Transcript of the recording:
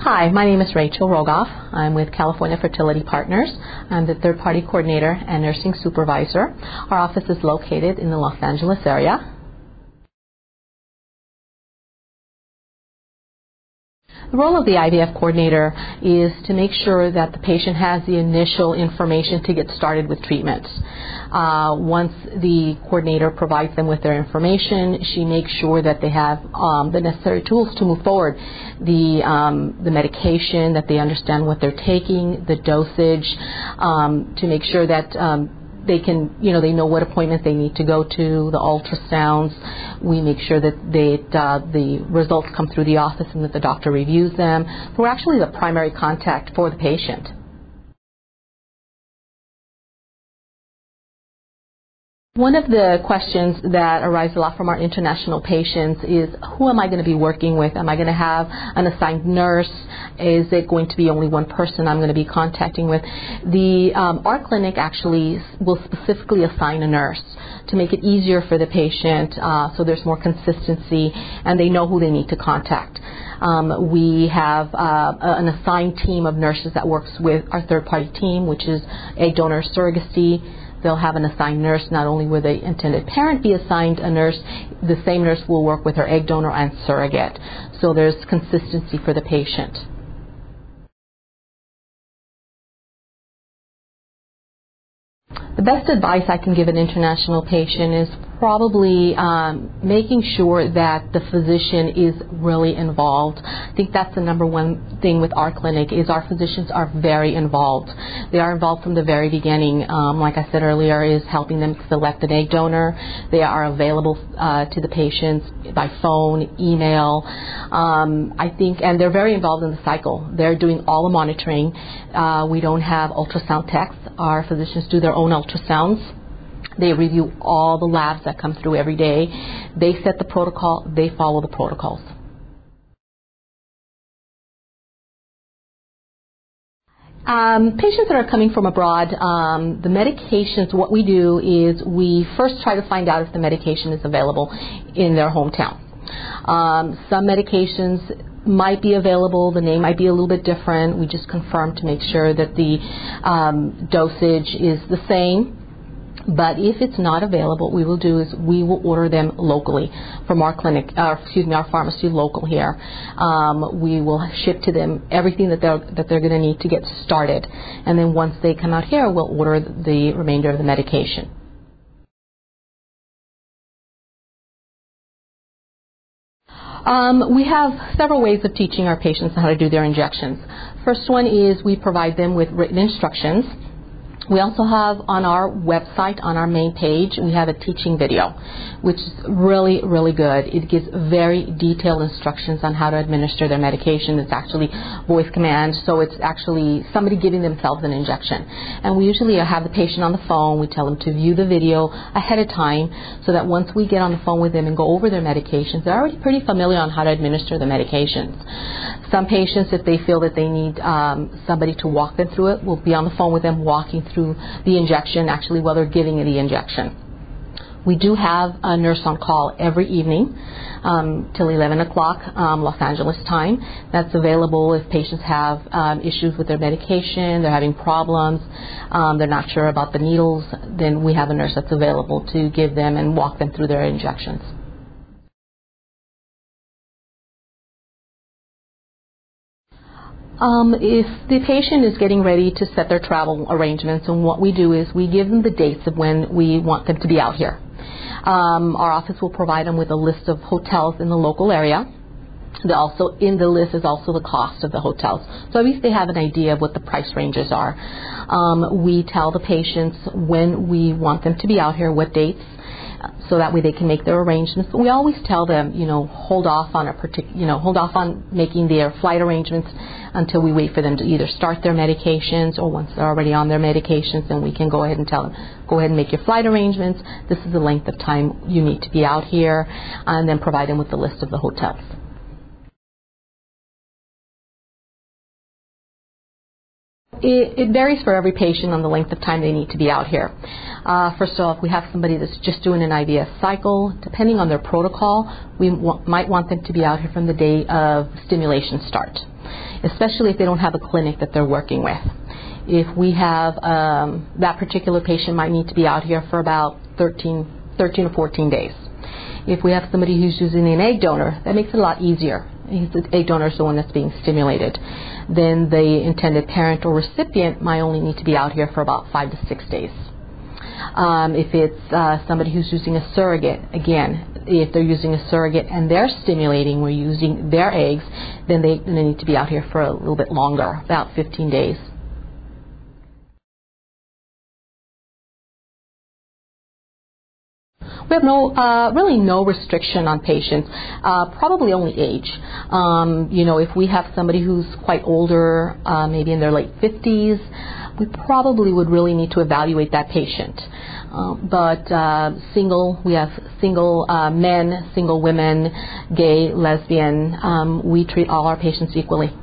Hi, my name is Rachel-Rogoff. I'm with California Fertility Partners. I'm the third-party coordinator and nursing supervisor. Our office is located in the Los Angeles area. The role of the IVF coordinator is to make sure that the patient has the initial information to get started with treatments. Once the coordinator provides them with their information, she makes sure that they have the necessary tools to move forward. The medication, that they understand what they're taking, the dosage, to make sure that they can, they know what appointment they need to go to, the ultrasounds. We make sure that the results come through the office and that the doctor reviews them. So we're actually the primary contact for the patient. One of the questions that arise a lot from our international patients is, who am I going to be working with? Am I going to have an assigned nurse? Is it going to be only one person I'm going to be contacting with? Our clinic actually will specifically assign a nurse to make it easier for the patient, so there's more consistency and they know who they need to contact. We have an assigned team of nurses that works with our third-party team, which is egg donor surrogacy. They'll have an assigned nurse. Not only will the intended parent be assigned a nurse, the same nurse will work with her egg donor and surrogate. So there's consistency for the patient. The best advice I can give an international patient is probably making sure that the physician is really involved. I think that's the number one thing with our clinic, is our physicians are very involved. They are involved from the very beginning. Like I said earlier, is helping them select an egg donor. They are available to the patients by phone, email. I think, and they're very involved in the cycle. They're doing all the monitoring. We don't have ultrasound techs. Our physicians do their own ultrasounds. They review all the labs that come through every day. They set the protocol. They follow the protocols. Patients that are coming from abroad, the medications, what we do is we first try to find out if the medication is available in their hometown. Some medications might be available, the name might be a little bit different. We just confirm to make sure that the dosage is the same. But if it's not available, what we will do is we will order them locally from our clinic, our pharmacy local here. We will ship to them everything that they're going to need to get started. And then once they come out here, we'll order the remainder of the medication. We have several ways of teaching our patients how to do their injections. First one is we provide them with written instructions. We also have on our website, on our main page, we have a teaching video, which is really, really good. It gives very detailed instructions on how to administer their medication. It's actually voice command, so it's actually somebody giving themselves an injection. And we usually have the patient on the phone. We tell them to view the video ahead of time so that once we get on the phone with them and go over their medications, they're already pretty familiar on how to administer the medications. Some patients, if they feel that they need somebody to walk them through it, we'll be on the phone with them walking through the injection, actually while they're giving the injection. We do have a nurse on call every evening till 11 o'clock Los Angeles time. That's available if patients have issues with their medication, they're having problems, they're not sure about the needles, then we have a nurse that's available to give them and walk them through their injections. If the patient is getting ready to set their travel arrangements, and what we do is we give them the dates of when we want them to be out here. Our office will provide them with a list of hotels in the local area. Also in the list is also the cost of the hotels. So at least they have an idea of what the price ranges are. We tell the patients when we want them to be out here, what dates, so that way they can make their arrangements. But we always tell them, hold off on making their flight arrangements until we wait for them to either start their medications, or once they're already on their medications, then we can go ahead and tell them, go ahead and make your flight arrangements. This is the length of time you need to be out here, and then provide them with the list of the hotels. It varies for every patient on the length of time they need to be out here. First of all, if we have somebody that's just doing an IVF cycle, depending on their protocol, we might want them to be out here from the day of stimulation start. especially if they don't have a clinic that they're working with. If we have that particular patient might need to be out here for about 13 or 14 days. If we have somebody who's using an egg donor, that makes it a lot easier. The egg donor is the one that's being stimulated. Then the intended parent or recipient might only need to be out here for about 5 to 6 days. If it's somebody who's using a surrogate, again, if they're using a surrogate and they're stimulating, we're using their eggs, then they need to be out here for a little bit longer, about 15 days. We have really no restriction on patients, probably only age. If we have somebody who's quite older, maybe in their late 50s, we probably would really need to evaluate that patient. We have single men, single women, gay, lesbian. We treat all our patients equally.